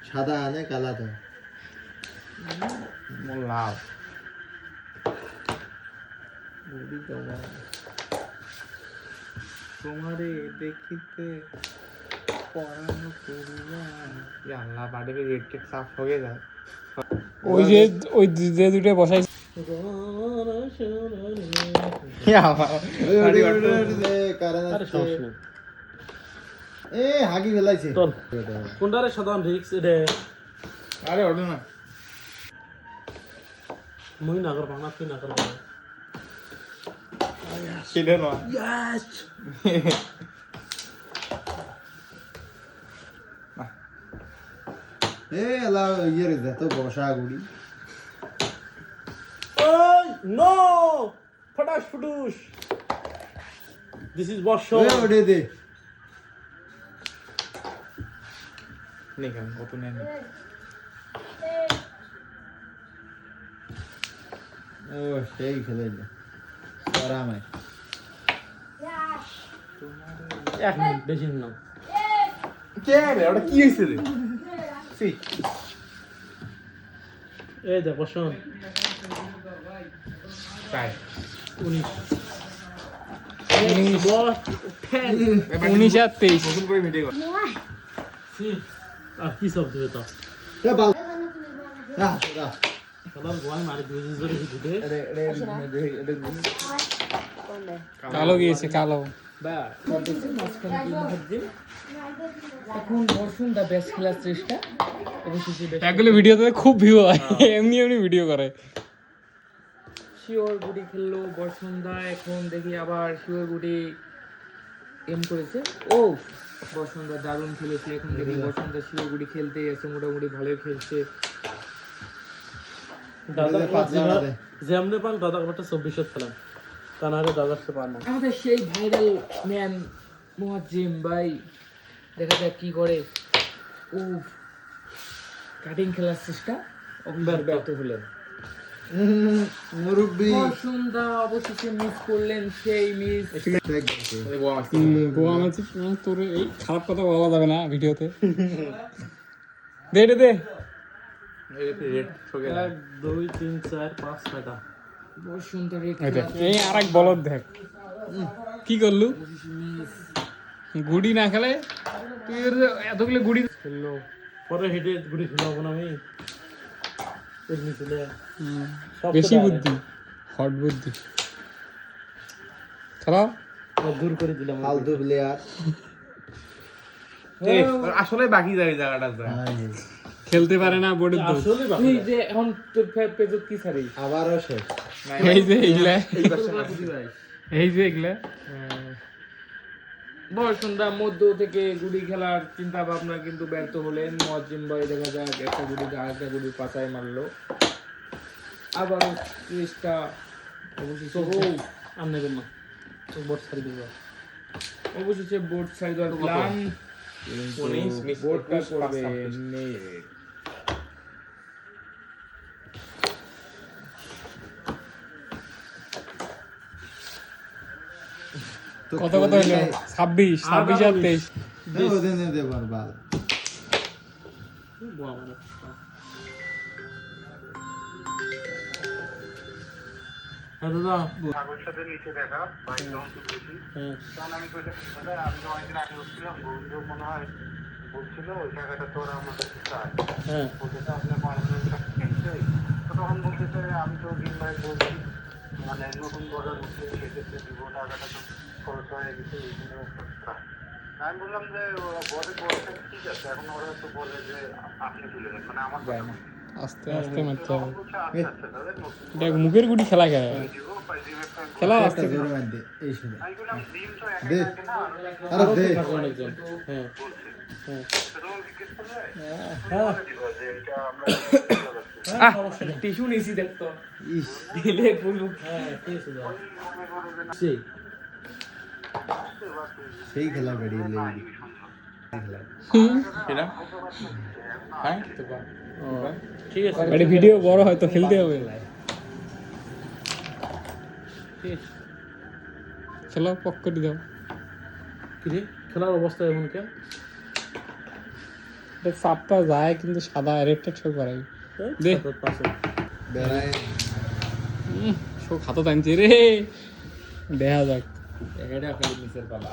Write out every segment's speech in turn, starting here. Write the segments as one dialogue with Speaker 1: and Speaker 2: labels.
Speaker 1: সাদা আনে কালা দেয়
Speaker 2: লাভ তোমারে দেখিতে পরানো করিয়া আল্লাহ বাড়ি রেড টেক সাফ হয়ে যায়
Speaker 3: ওই যে ওই যে দুটো বসাই
Speaker 1: হাগি ফেলাইছে
Speaker 4: কোনটারে সাধারণ রিক্স এটা
Speaker 2: আরে ওটা না
Speaker 4: মুই নাগর ভাঙা তুই নাগর ভাঙা
Speaker 2: সেটা না
Speaker 4: ইয়েস
Speaker 1: এলা ইয়ে রে তো বসা গুড়ি
Speaker 4: ওই নো ফটাস ফুটুস দিস ইজ বর্ষ
Speaker 1: ওডে দে
Speaker 2: নেই কেন কত নেই
Speaker 1: ও সেই খেলাইলো আরামে
Speaker 4: এক মিনিট বেশি না
Speaker 2: কে রে ওটা কি হইছে রে সি
Speaker 4: এই দেখো শোন
Speaker 2: তাই
Speaker 4: 19
Speaker 3: 19 আর 23
Speaker 2: নতুন করে ভিডিও কর
Speaker 4: আর কি সব দেবে তো
Speaker 1: এ বাল না না
Speaker 4: সাধারণ গোয়াই মারি দুই জোরে দিতে
Speaker 3: কালো গিয়েছে কালো
Speaker 5: এখন বর্ষণটা বেশ খেলার চেষ্টা অবশেষে
Speaker 3: এগুলো ভিডিওতে খুব ভিউ হয় এমনি এমনি ভিডিও করে
Speaker 5: শিওর গুটি খেললো বর্ষণদা এখন দেখি আবার শিওর গুটি এম করেছে ও বর্ষণদা দারুণ খেলেছে এখন দেখি বর্ষণদা শিওর গুটি খেলতেই আছে মোটামুটি ভালোই খেলছে
Speaker 4: দাদা
Speaker 1: পাঁচজন আছে
Speaker 4: যেমনে পান দাদা একটা 24 খেলাম তা না হলে দাদার সাথে পার না
Speaker 5: আমাদের সেই ভাইরাল ম্যান মুয়াজ্জিম ভাই দেখা যাক কি করে ও কাটিং খেলার চেষ্টা ব্যর্থ হলেন
Speaker 1: মুরব্বি
Speaker 5: বর্ষণদা অবশেষে মিস করলেন সেই মিস
Speaker 3: গোয়া ম্যাচ তোর এই খারাপ কথা বলা যাবে না ভিডিওতে দে দে দে
Speaker 2: রেড শোকে
Speaker 4: 1 2 3 4 5 6টা
Speaker 5: বর্ষণদা রেড
Speaker 3: এই আরেক বলদ দেখ কি করলু
Speaker 5: মিস
Speaker 3: গুড়ি না খেলে তুই এতগুলো গুড়ি
Speaker 4: খেললো পরে হেঁটে গুড়ি খেলাবো না আমি এমনি ছিল
Speaker 3: বেশি বুদ্ধি হট বুদ্ধি খেলা
Speaker 4: দূর করে দিলাম
Speaker 1: ফালতু প্লেয়ার
Speaker 2: আসলে বাকি যায় জায়গাটা
Speaker 3: খেলতে পারে না বোর্ডের দোষ
Speaker 4: আসলে
Speaker 5: তুই যে এখন তোর পেজত কি ছাড়ি
Speaker 1: আবারও শেষ
Speaker 3: এই যে এগুলা
Speaker 2: এই পাশে
Speaker 3: এই যে এগুলা
Speaker 5: বর্ষণদা মধ্য থেকে গুড়ি খেলার চিন্তা ভাবনা কিন্তু ব্যর্থ হলেন মুয়াজ্জিম ভাই দেখা যাক একটা গুড়ি আরেকটা গুড়ি পাচায় মারলো আবার চেষ্টা অবশেষে
Speaker 4: আর নেবেন না তো বোর্ড ছাড়ি দিব
Speaker 5: অবশেষে বোর্ড সাইড দেওয়ার প্ল্যান
Speaker 2: 19 মিস
Speaker 5: বোর্ডটা করবে নেট
Speaker 3: কত কত হলো 26 26 আর 23
Speaker 1: ওদের নে দে বারবার
Speaker 4: হ্যাঁ দাদা
Speaker 6: কাগজের সাথে নিচে দেখা বাইক যখন তুলছি তখন আমি কইতে আমি তো অনেকদিন আগে বলছিলাম বন্ধু মনে হয় বলছিল ওই জায়গাটা তোর আমার কাছে চাই
Speaker 4: হ্যাঁ
Speaker 6: বলতেছে আপনার পারমানেন্ট কিনছে তো তখন বলতেছে আমি তো দিন ভাই বলছি মানে নতুন বর্ডার উঠছে সেক্ষেত্রে দিব টাকাটা তো খরচ হয়ে গেছে এই জন্য আমি বললাম যে বড় বড়টা ঠিক আছে এখন ওরা তো বলে যে আপনি তুলে নেন মানে আমার
Speaker 3: আস্তে আস্তে মারতে হবে
Speaker 6: বলছে আচ্ছা আচ্ছা তাহলে নতুন
Speaker 3: দেখ মুখের গুড়ি খেলা খায়
Speaker 6: দিব পাইজি একটা
Speaker 3: খেলা
Speaker 1: একটা
Speaker 3: আস্তে
Speaker 1: জোরে মার দে এই শুনে
Speaker 6: আমি বললাম ডিম তো
Speaker 1: দে
Speaker 6: একা না
Speaker 1: আরে দে
Speaker 4: অনেকজন হ্যাঁ
Speaker 5: টিস্যু নিছি দেখতো
Speaker 1: ইস
Speaker 5: দিলে পুরো
Speaker 4: হ্যাঁ ঠিক আছে দাদা সেই
Speaker 1: সেই খেলা বেরিয়ে লেগে
Speaker 2: সেটা হ্যাঁ
Speaker 4: ঠিক আছে
Speaker 3: এটা ভিডিও বড় হয় তো খেলতে হবে খেলো পক করে দাও
Speaker 4: কি রে খেলার অবস্থা এমন কেন?
Speaker 3: চাপটা যায় কিন্তু সাদা রেডটা শো করাই দে
Speaker 4: তোর পাশে
Speaker 1: বেড়ায়
Speaker 3: শো খাতো টানছে রে দেখা যাক
Speaker 5: এটা খালি নিচের পালা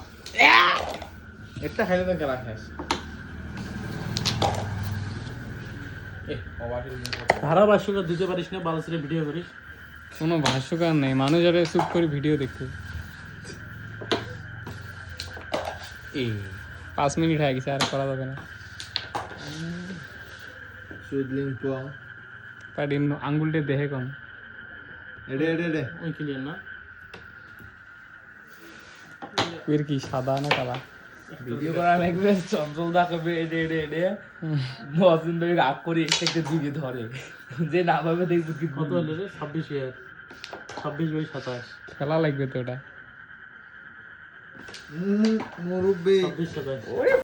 Speaker 5: একটা খাইলে তো খেলা শেষ
Speaker 4: ধারাভাষ্যটা দিতে পারিস না, বালসিরে ভিডিও করিস।
Speaker 3: কোনো ভাষ্যকার নেই, মানুষ আরে চুপ করে ভিডিও দেখতে। 5 মিনিট হয়ে গেছে, আর করা যাবে না।
Speaker 1: সুদলিং পোয়া
Speaker 3: তার আঙ্গুলটা দেখে কম
Speaker 1: এডে
Speaker 4: ওই ক্লিয়ার না।
Speaker 3: এর কি সাদা না কালা?
Speaker 5: ভিডিও করা লাগবে, চঞ্চল দেখাবে এডে এডে এডে মহাজিন ভাই রাগ করে একটা দিকে ধরে যে না ভাবে দেখবো কি
Speaker 4: কত হলো রে? 26 ইয়ার, 26/27,
Speaker 3: খেলা লাগবে তো ওটা।
Speaker 1: মুরব্বী
Speaker 4: 26/27।